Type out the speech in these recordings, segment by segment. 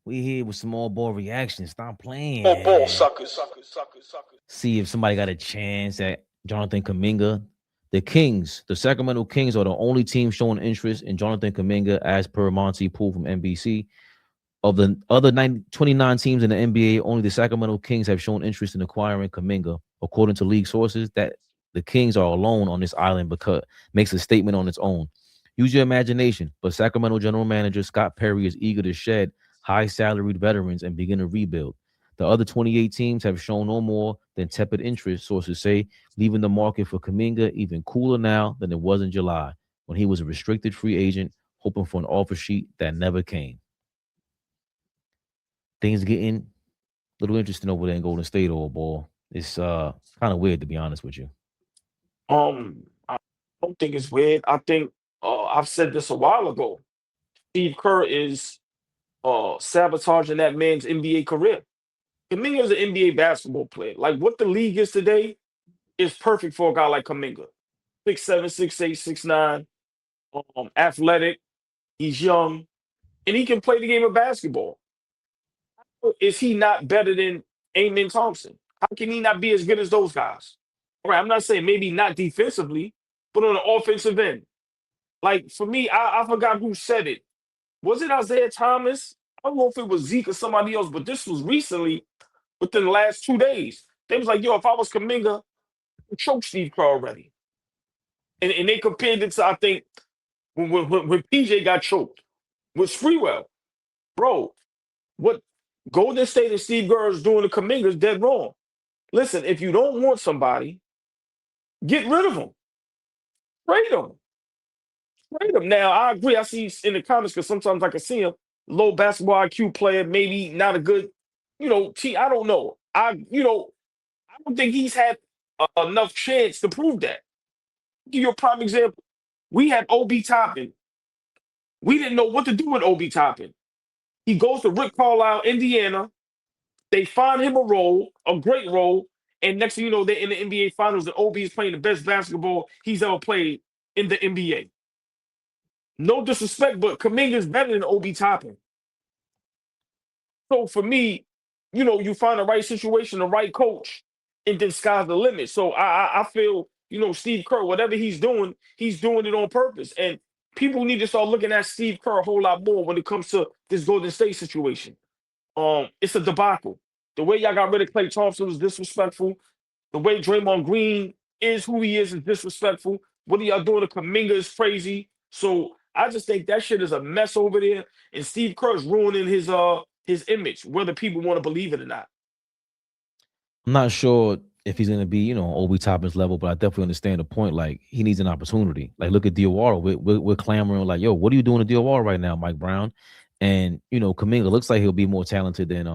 We here with small ball reaction. Stop Oh, ball playing. suckers, suckers, suckers, suckers. See if somebody got a chance at Jonathan Kuminga. The Kings, the Sacramento Kings, are the only team showing interest in Jonathan Kuminga, as per Monty Poole from NBC. Of the other 29 teams in the NBA, only the Sacramento Kings have shown interest in acquiring Kuminga, according to league sources. That the Kings are alone on this island because makes a statement on its own. Use your imagination, but Sacramento general manager Scott Perry is eager to shed high salaried veterans and begin a rebuild. The other 28 teams have shown no more than tepid interest, sources say, leaving the market for Kuminga even cooler now than it was in July, when he was a restricted free agent, hoping for an offer sheet that never came. Things getting a little interesting over there in Golden State, old ball. It's kind of weird, to be honest with you. I don't think it's weird. I think I've said this a while ago. Steve Kerr is sabotaging that man's NBA career. Kuminga is an NBA basketball player. Like what the league is today is perfect for a guy like Kuminga. 6'7", 6'8", 6'9", athletic. He's young, and he can play the game of basketball. Is he not better than Amen Thompson? How can he not be as good as those guys? All right, I'm not saying maybe not defensively, but on the offensive end. Like for me, I forgot who said it. Was it Isaiah Thomas? I don't know if it was Zeke or somebody else, but this was recently, within the last 2 days. They was like, yo, if I was Kuminga, I'd choke Steve Kerr already. And they compared it to, I think, when PJ got choked with Spreewell. Bro, what Golden State and Steve Kerr is doing to Kuminga is dead wrong. Listen, if you don't want somebody, get rid of them. Trade them. Trade them. Now, I agree. I see in the comments because sometimes I can see him, low basketball IQ player, maybe not a good, team. I don't know. I don't think he's had enough chance to prove that. Give you a prime example. We had OB Toppin. We didn't know what to do with OB Toppin. He goes to Rick Carlisle, Indiana. They find him a role, a great role, and next thing you know, they're in the NBA Finals, and OB is playing the best basketball he's ever played in the NBA. No disrespect, but Kuminga is better than OB Toppin. So for me, you find the right situation, the right coach, and then sky's the limit. So I feel, Steve Kerr, whatever he's doing it on purpose. And people need to start looking at Steve Kerr a whole lot more when it comes to this Golden State situation. It's a debacle. The way y'all got rid of Klay Thompson was disrespectful. The way Draymond Green is who he is disrespectful. What are y'all doing to Kuminga is crazy. So I just think that shit is a mess over there. And Steve Kerr's ruining his image, whether people want to believe it or not. I'm not sure if he's going to be, Obi Toppin's level, but I definitely understand the point. Like, he needs an opportunity. Like, look at Diawara. We're clamoring, like, yo, what are you doing to Diawara right now, Mike Brown? And, Kuminga looks like he'll be more talented than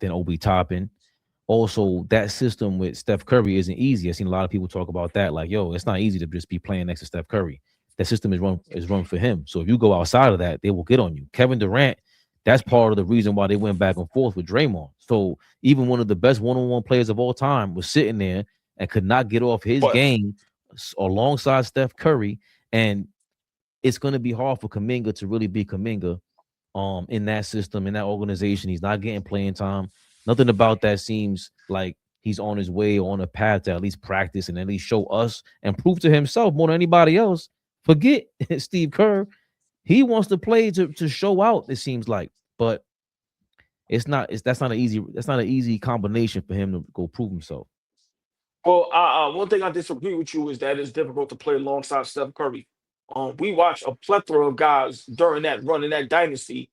Obi Toppin. Also, that system with Steph Curry isn't easy. I've seen a lot of people talk about that. Like, yo, it's not easy to just be playing next to Steph Curry. That system is run for him. So if you go outside of that, they will get on you. Kevin Durant, that's part of the reason why they went back and forth with Draymond. So even one of the best one-on-one players of all time was sitting there and could not get off his But game alongside Steph Curry. And it's going to be hard for Kuminga to really be Kuminga in that system, in that organization. He's not getting playing time. Nothing about that seems like he's on his way or on a path to at least practice and at least show us and prove to himself more than anybody else. Forget Steve Kerr. He wants to play to show out, it seems like. But that's not an easy combination for him to go prove himself. well, one thing I disagree with you is that it's difficult to play alongside Steph Curry. We watched a plethora of guys during that run in that dynasty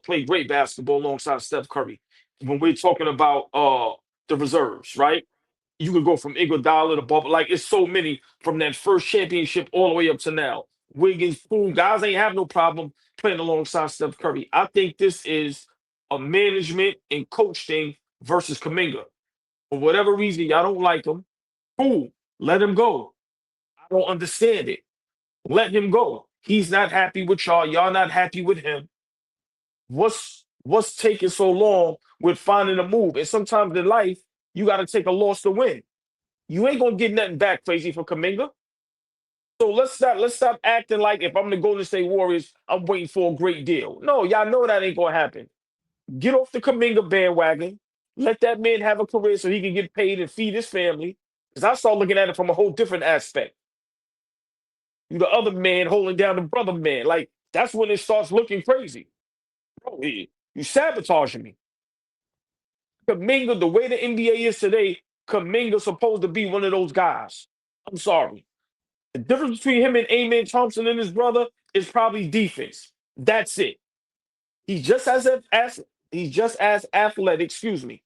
play great basketball alongside Steph Curry. When we're talking about the reserves, right? You could go from Iguodala to Bubba. Like it's so many from that first championship all the way up to now. Wiggins, Poole, guys ain't have no problem playing alongside Steph Curry. I think this is a management and coach thing versus Kuminga. For whatever reason, y'all don't like him. Cool, let him go. I don't understand it. Let him go. He's not happy with y'all. Y'all not happy with him. What's taking so long with finding a move? And sometimes in life, you got to take a loss to win. You ain't gonna get nothing back, crazy, from Kuminga. So let's stop acting like if I'm the Golden State Warriors, I'm waiting for a great deal. No, y'all know that ain't gonna happen. Get off the Kuminga bandwagon. Let that man have a career so he can get paid and feed his family. Because I start looking at it from a whole different aspect. You the other man holding down the brother man. Like that's when it starts looking crazy. Bro, you sabotaging me. Kuminga, the way the NBA is today, Kuminga's supposed to be one of those guys. I'm sorry. The difference between him and Amen Thompson and his brother is probably defense. That's it. He's just as he's just as athletic, excuse me.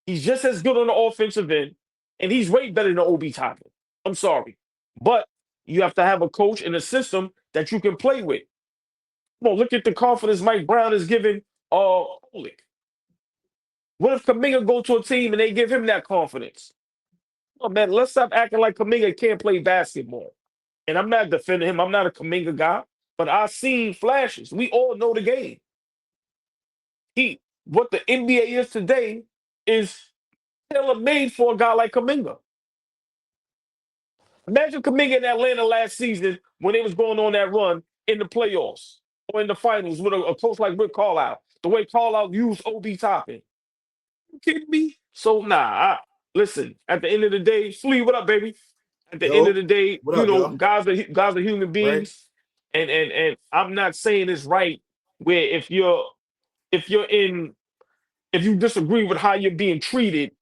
He's just as good on the offensive end, and he's way better than Obi Toppin. I'm sorry. But you have to have a coach and a system that you can play with. Come on, look at the confidence Mike Brown is giving Oleg. What if Kuminga go to a team and they give him that confidence? Oh man, let's stop acting like Kuminga can't play basketball. And I'm not defending him. I'm not a Kuminga guy, but I've seen flashes. We all know the game. What the NBA is today is tailor made for a guy like Kuminga. Imagine Kuminga in Atlanta last season when they was going on that run in the playoffs or in the finals with a coach like Rick Carlisle. The way Carlisle used Obi Toppin. You kidding me? So listen. At the end of the day, Flea, what up, baby? At the end of Yo, the day, what up, yo? guys are human Right? beings, and I'm not saying it's right where if you're in if you disagree with how you're being treated,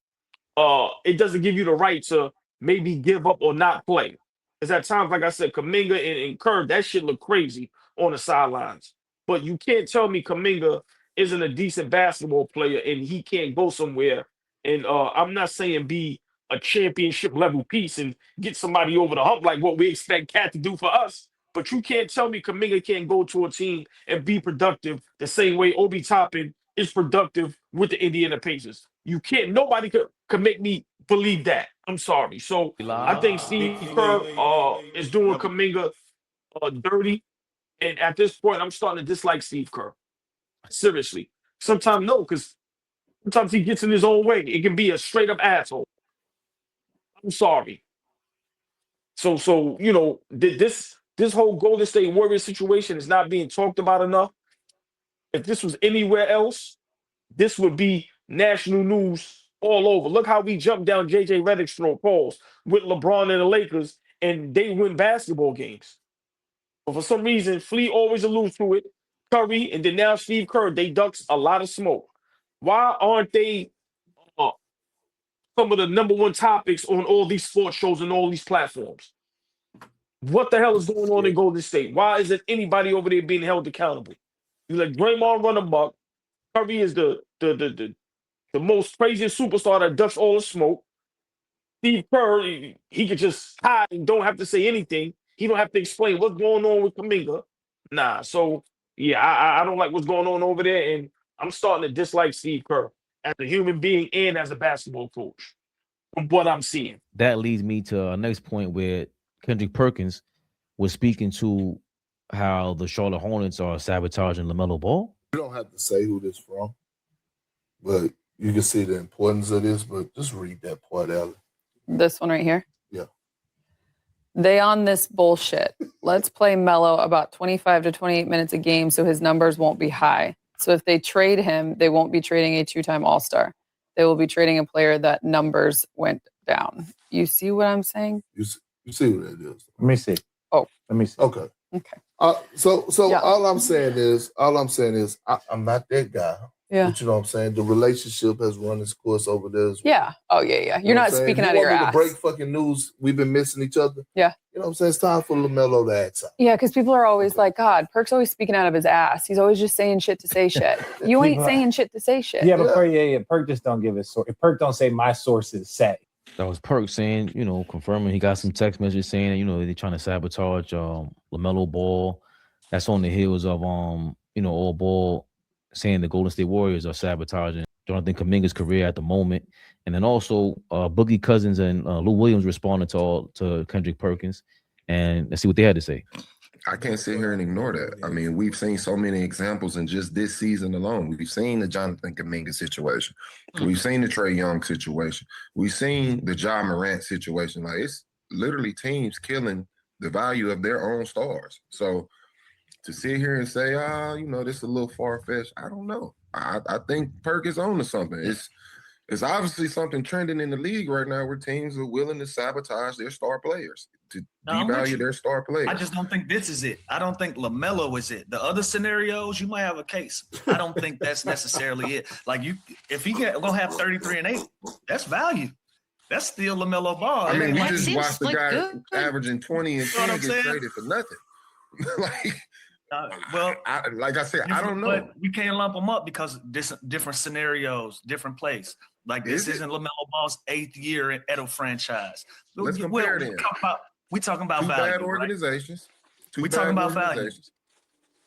it doesn't give you the right to maybe give up or not play. Because at times, like I said, Kuminga and Kerr, that shit look crazy on the sidelines. But you can't tell me Kuminga isn't a decent basketball player and he can't go somewhere. And I'm not saying be a championship level piece and get somebody over the hump like what we expect Cat to do for us. But you can't tell me Kuminga can't go to a team and be productive the same way Obi Toppin is productive with the Indiana Pacers. You can't. Nobody could make me believe that. I'm sorry. So I think Steve Kerr is doing Kuminga dirty, and at this point, I'm starting to dislike Steve Kerr. Seriously. Sometimes no, because sometimes he gets in his own way. It can be a straight up asshole. I'm sorry. So this whole Golden State Warriors situation is not being talked about enough. If this was anywhere else, this would be national news all over. Look how we jumped down JJ Redick's throat calls with LeBron and the Lakers, and they win basketball games. But for some reason, Flea always alludes to it. Curry, and then now Steve Kerr, they ducks a lot of smoke. Why aren't they uh, some of the number one topics on all these sports shows and all these platforms? What the hell is going on in Golden State? Why isn't anybody over there being held accountable? You let Draymond run amok. Curry is the most craziest superstar that ducks all the smoke. Steve Kerr, he could just hide and don't have to say anything. He don't have to explain what's going on with Kuminga. Nah, so yeah, I don't like what's going on over there, and I'm starting to dislike Steve Kerr as a human being and as a basketball coach from what I'm seeing. That leads me to our next point where Kendrick Perkins was speaking to how the Charlotte Hornets are sabotaging LaMelo Ball. You don't have to say who this from, but you can see the importance of this. But just read that part out. This one right here. Yeah. They on this bullshit. Let's play Melo about 25 to 28 minutes a game so his numbers won't be high. So if they trade him, they won't be trading a two-time All-Star. They will be trading a player that numbers went down. You see what I'm saying? You see what it is. Let me see. Oh. Let me see. Okay. Okay. So Yeah. all I'm saying is I'm not that guy. Yeah. But you know what I'm saying? The relationship has run its course over there as well. Yeah. Oh, yeah. You're not speaking out of your ass. To break fucking news. We've been missing each other. Yeah. You know what I'm saying? It's time for LaMelo to act out. Yeah, because people are always like, God, Perk's always speaking out of his ass. He's always just saying shit to say shit. You ain't saying shit to say shit. Yeah, but Perk just don't give his source. Perk don't say my sources say. That was Perk saying, confirming he got some text messages saying, they're trying to sabotage LaMelo Ball. That's on the heels of All Ball saying the Golden State Warriors are sabotaging Jonathan Kuminga's career at the moment. And then also Boogie Cousins and Lou Williams responded to Kendrick Perkins. And let's see what they had to say. I can't sit here and ignore that. I mean, we've seen so many examples in just this season alone. We've seen the Jonathan Kuminga situation. We've seen the Trae Young situation. We've seen the Ja Morant situation. Like, it's literally teams killing the value of their own stars. So to sit here and say, this is a little far-fetched, I don't know. I think Perk is on to something. It's obviously something trending in the league right now where teams are willing to sabotage their star players, to devalue their star players. I just don't think this is it. I don't think LaMelo is it. The other scenarios, you might have a case. I don't think that's necessarily it. Like if he gonna have 33 and 8, that's value. That's still LaMelo Ball. I mean, we Like, just watched the guy good. averaging 20 and 10 get traded for nothing. Like I said, I don't know. But we can't lump them up because different scenarios, different plays. Like this isn't LaMelo Ball's 8th year at a franchise. Let's compare them. We talking about two value. Bad organizations. Right? We talking about value.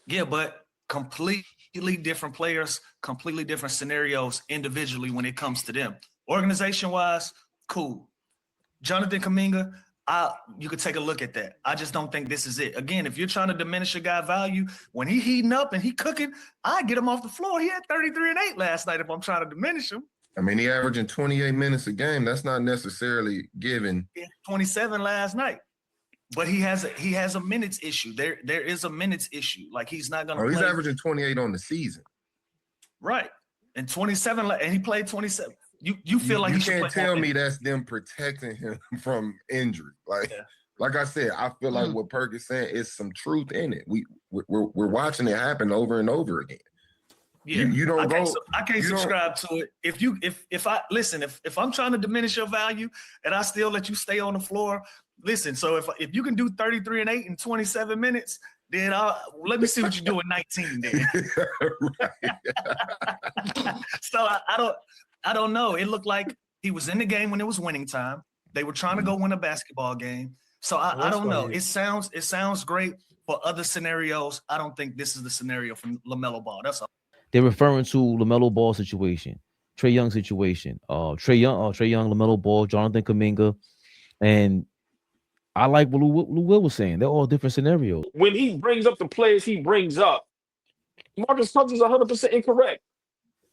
Yeah, but completely different players, completely different scenarios individually when it comes to them. Organization-wise, cool. Jonathan Kuminga, you could take a look at that. I just don't think this is it. Again, if you're trying to diminish a guy value, when he heating up and he cooking, I get him off the floor. He had 33 and 8 last night if I'm trying to diminish him. I mean, he averaging 28 minutes a game. That's not necessarily given. 27 last night. But he has a minutes issue. There is a minutes issue. Like he's not gonna. He's averaging 28 on the season. Right, and 27, and he played 27. You feel like you he should can't play tell me that's them protecting him from injury. Like I said, I feel like what Perk is saying is some truth in it. We're watching it happen over and over again. Yeah, you don't go. I can't subscribe to it. If I'm trying to diminish your value and I still let you stay on the floor, listen. So if you can do 33 and 8 in 27 minutes, then let me see what you do in 19. Then. So I don't know. It looked like he was in the game when it was winning time. They were trying to go win a basketball game. So I don't know. It sounds great for other scenarios. I don't think this is the scenario for LaMelo Ball. That's all. They're referring to LaMelo Ball situation, Trae Young situation, Trae Young, LaMelo Ball, Jonathan Kuminga, and I like what Lou Will was saying. They're all different scenarios. When he brings up the players he brings up, Marcus Cousins is 100% incorrect.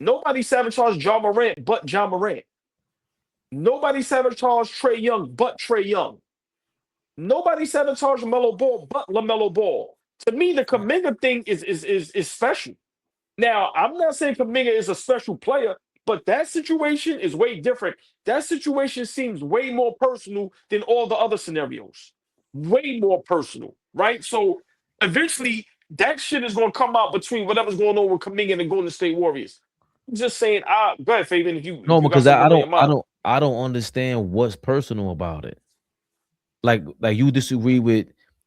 Nobody sabotaged Ja Morant but Ja Morant. Nobody sabotaged Trae Young but Trae Young. Nobody sabotaged LaMelo Ball but LaMelo Ball. To me, the Kuminga thing is special. Now, I'm not saying Kuminga is a special player, but that situation is way different. That situation seems way more personal than all the other scenarios. Way more personal, right? So eventually, that shit is going to come out between whatever's going on with Kuminga and the Golden State Warriors. I'm just saying, go ahead, Fabian. Because I don't understand what's personal about it. Like you disagree with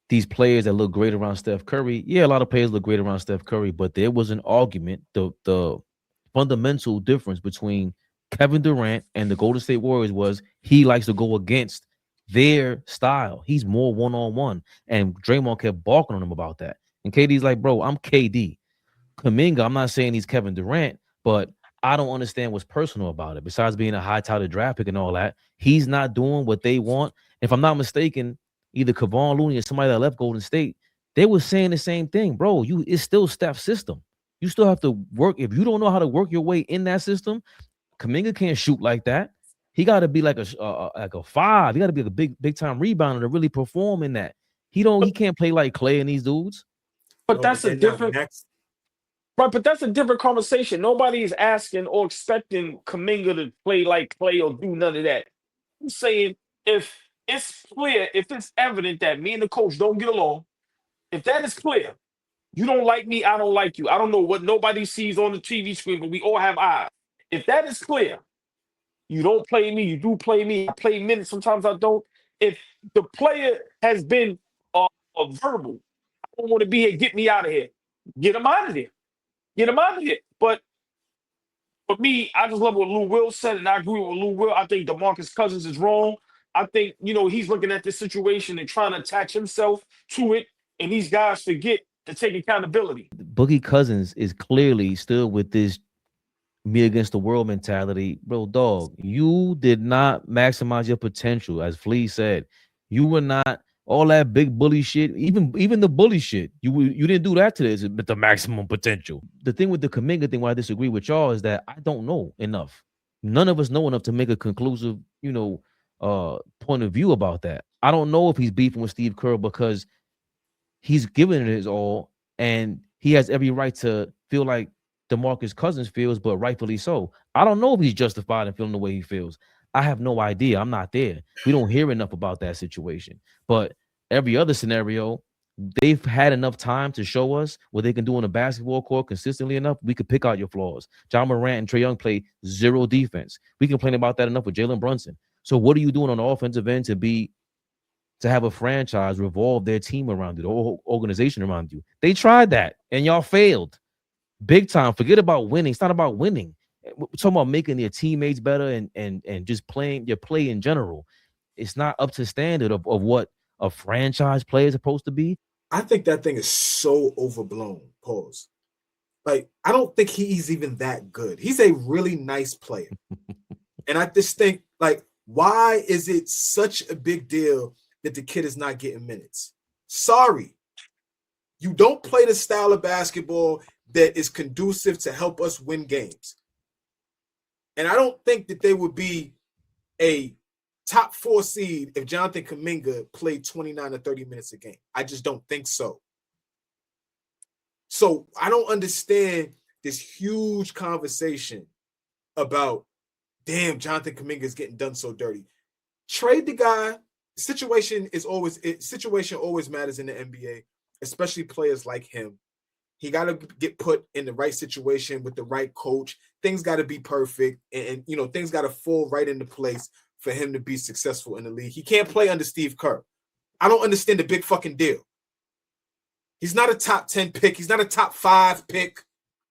these players that look great around Steph Curry. Yeah, a lot of players look great around Steph Curry, but there was an argument. The fundamental difference between Kevin Durant and the Golden State Warriors was he likes to go against their style. He's more one-on-one, and Draymond kept barking on him about that. And KD's like, bro, I'm KD. Kuminga, I'm not saying he's Kevin Durant, but I don't understand what's personal about it. Besides being a high-touted draft pick and all that, he's not doing what they want. If I'm not mistaken, either Kevon Looney or somebody that left Golden State, they were saying the same thing, bro. It's still Steph's system. You still have to work. If you don't know how to work your way in that system, Kuminga can't shoot like that. He got to be like a 5. He got to be a big time rebounder to really perform in that. He can't play like Clay and these dudes. But that's a different right. But that's a different conversation. Nobody is asking or expecting Kuminga to play like Clay or do none of that. I'm saying if it's clear, if it's evident that me and the coach don't get along, if that is clear, you don't like me, I don't like you. I don't know what nobody sees on the TV screen, but we all have eyes. If that is clear, you don't play me, you do play me. I play minutes, sometimes I don't. If the player has been verbal, I don't want to be here, get me out of here. Get him out of there. Get him out of here. But for me, I just love what Lou Will said, and I agree with Lou Will. I think DeMarcus Cousins is wrong. I think, he's looking at this situation and trying to attach himself to it, and these guys forget to take accountability. Boogie Cousins is clearly still with this me against the world mentality. Bro, dog, you did not maximize your potential, as Flea said. You were not all that big bully shit, even the bully shit. You didn't do that to this, but the maximum potential. The thing with the Kuminga thing where I disagree with y'all is that I don't know enough. None of us know enough to make a conclusive, point of view about that. I don't know if he's beefing with Steve Kerr because he's given it his all, and he has every right to feel like DeMarcus Cousins feels, but rightfully so. I don't know if he's justified in feeling the way he feels. I have no idea. I'm not there. We don't hear enough about that situation. But every other scenario, they've had enough time to show us what they can do on a basketball court consistently enough. We could pick out your flaws. John Morant and Trae Young play zero defense. We complain about that enough with Jalen Brunson. So what are you doing on the offensive end to have a franchise revolve their team around you, the whole organization around you? They tried that, and y'all failed big time. Forget about winning. It's not about winning. We're talking about making their teammates better and just playing your play in general. It's not up to standard of what a franchise player is supposed to be. I think that thing is so overblown. Pause. Like, I don't think he's even that good. He's a really nice player. And I just think, like, why is it such a big deal that the kid is not getting minutes? Sorry. You don't play the style of basketball that is conducive to help us win games. And I don't think that they would be a top 4 seed if Jonathan Kuminga played 29 to 30 minutes a game. I just don't think so. So I don't understand this huge conversation about, damn, Jonathan Kuminga is getting done so dirty. Trade the guy. Situation always matters in the NBA, especially players like him. He got to get put in the right situation with the right coach. Things got to be perfect, and things got to fall right into place for him to be successful in the league. He can't play under Steve Kerr. I don't understand the big fucking deal. He's not a top 10 pick. He's not a top 5 pick.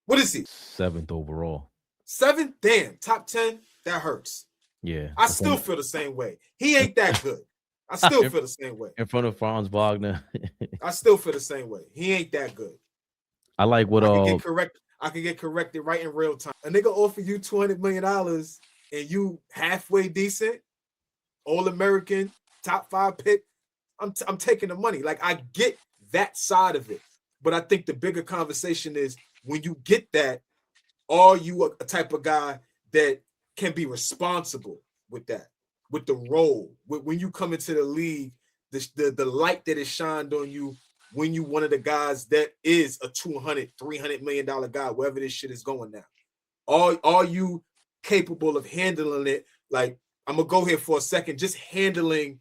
What is he? 7th overall. 7th? Damn. Top 10? That hurts. Yeah. I still feel the same way. He ain't that good. I still feel the same way. In front of Franz Wagner. I still feel the same way. He ain't that good. I like what I can get corrected right in real time. A nigga offer you $200 million and you halfway decent, All-American, top 5 pick. I'm taking the money. Like, I get that side of it. But I think the bigger conversation is, when you get that, are you a type of guy that can be responsible with that, with the role? When you come into the league, the light that is shined on you, when you one of the guys that is a $200-300 million guy, wherever this shit is going now. Are you capable of handling it? Like, I'm going to go here for a second, just handling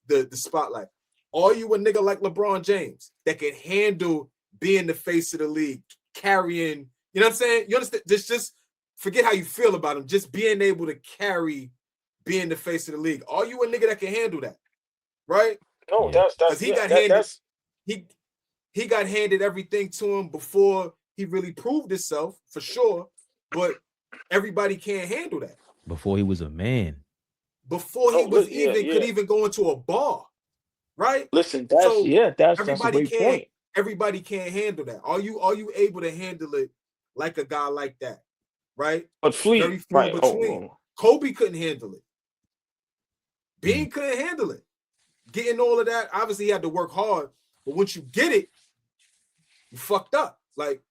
the spotlight. Are you a nigga like LeBron James that can handle being the face of the league, carrying, you know what I'm saying? You understand? Just forget how you feel about him. Just being able to carry being the face of the league. Are you a nigga that can handle that? Right? No, Yeah. that's He yeah, got that- handed. that's He got handed everything to him before he really proved himself, for sure. But everybody can't handle that. before he was a man. Before he Oh, was yeah, could yeah. even go into a bar, right? listen. So, That's a Everybody great can't. point. Everybody can't handle that. Are you able to handle it like a guy like that, right? But Very Fleet, few right? between. Kobe couldn't handle it. Bean couldn't handle it. Getting all of that, obviously he had to work hard, but once you get it, you fucked up. Like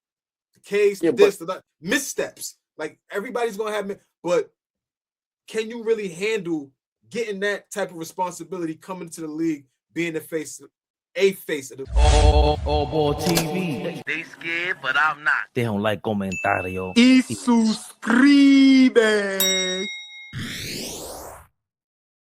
the case, Yeah, this, the that, missteps. Like, everybody's gonna have, but can you really handle getting that type of responsibility coming to the league, being the face of the ALLBALL TV. They scared, but I'm not. They don't like comentario. Y suscribe.